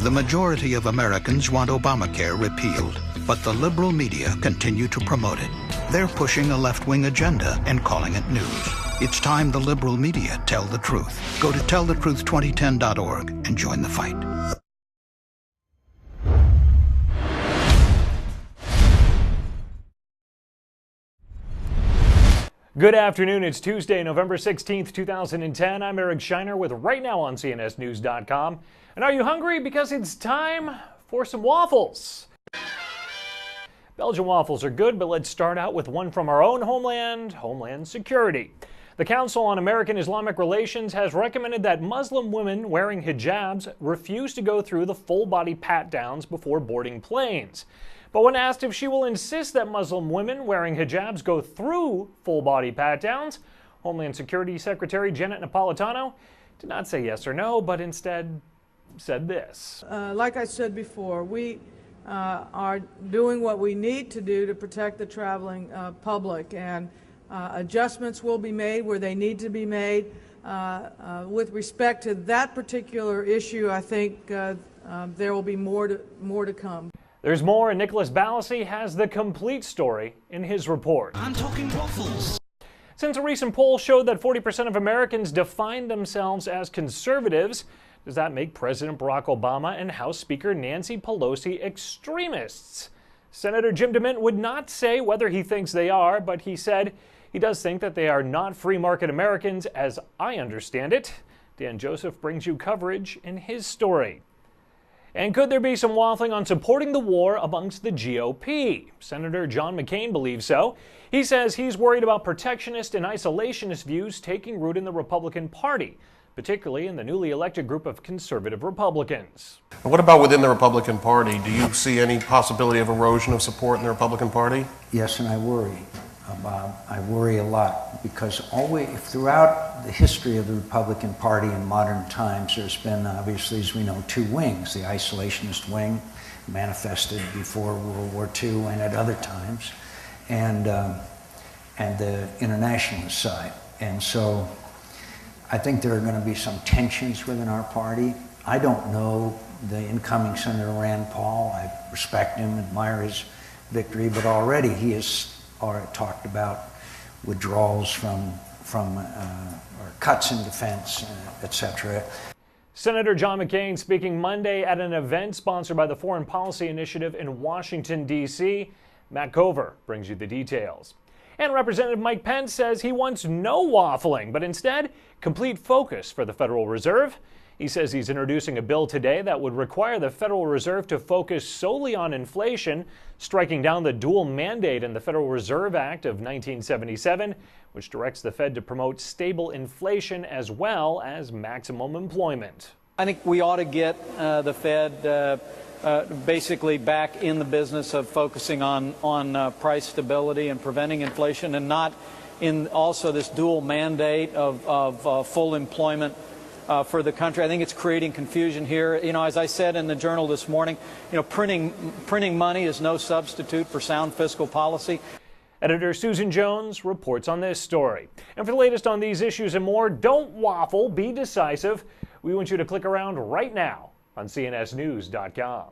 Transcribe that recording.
The majority of Americans want Obamacare repealed, but the liberal media continue to promote it. They're pushing a left-wing agenda and calling it news. It's time the liberal media tell the truth. Go to tellthetruth2010.org and join the fight. Good afternoon. It's Tuesday, November 16th, 2010. I'm Eric Scheiner with Right Now on CNSNews.com. And are you hungry? Because it's time for some waffles. Belgian waffles are good, but let's start out with one from our own homeland, Homeland Security. The Council on American Islamic Relations has recommended that Muslim women wearing hijabs refuse to go through the full-body pat-downs before boarding planes. But when asked if she will insist that Muslim women wearing hijabs go through full-body pat-downs, Homeland Security Secretary Janet Napolitano did not say yes or no, but instead said this. Like I said before, we are doing what we need to do to protect the traveling public, and adjustments will be made where they need to be made. With respect to that particular issue, I think there will be more to come. There's more, and Nicholas Balassi has the complete story in his report. I'm talking waffles. Since a recent poll showed that 40% of Americans define themselves as conservatives, does that make President Barack Obama and House Speaker Nancy Pelosi extremists? Senator Jim DeMint would not say whether he thinks they are, but he said he does think that they are not free market Americans, as I understand it. Dan Joseph brings you coverage in his story. And could there be some waffling on supporting the war amongst the GOP? Senator John McCain believes so. He says he's worried about protectionist and isolationist views taking root in the Republican Party, particularly in the newly elected group of conservative Republicans. What about within the Republican Party? Do you see any possibility of erosion of support in the Republican Party? Yes, and I worry. I worry a lot because always throughout the history of the Republican Party in modern times, there's been obviously, as we know, two wings. The isolationist wing manifested before World War II and at other times, and the internationalist side. And so I think there are going to be some tensions within our party. I don't know the incoming Senator Rand Paul. I respect him, admire his victory, but already he has talked about withdrawals from or cuts in defense, etc. Senator John McCain speaking Monday at an event sponsored by the Foreign Policy Initiative in Washington, D.C. Matt Cover brings you the details. And Representative Mike Pence says he wants no waffling, but instead complete focus for the Federal Reserve. He says he's introducing a bill today that would require the Federal Reserve to focus solely on inflation, striking down the dual mandate in the Federal Reserve Act of 1977, which directs the Fed to promote stable inflation as well as maximum employment. I think we ought to get the Fed basically back in the business of focusing on price stability and preventing inflation, and not in also this dual mandate of full employment for the country. I think it's creating confusion here. You know, as I said in the Journal this morning, you know, printing money is no substitute for sound fiscal policy. Editor Susan Jones reports on this story. And for the latest on these issues and more, don't waffle, be decisive. We want you to click around right now on CNSNews.com.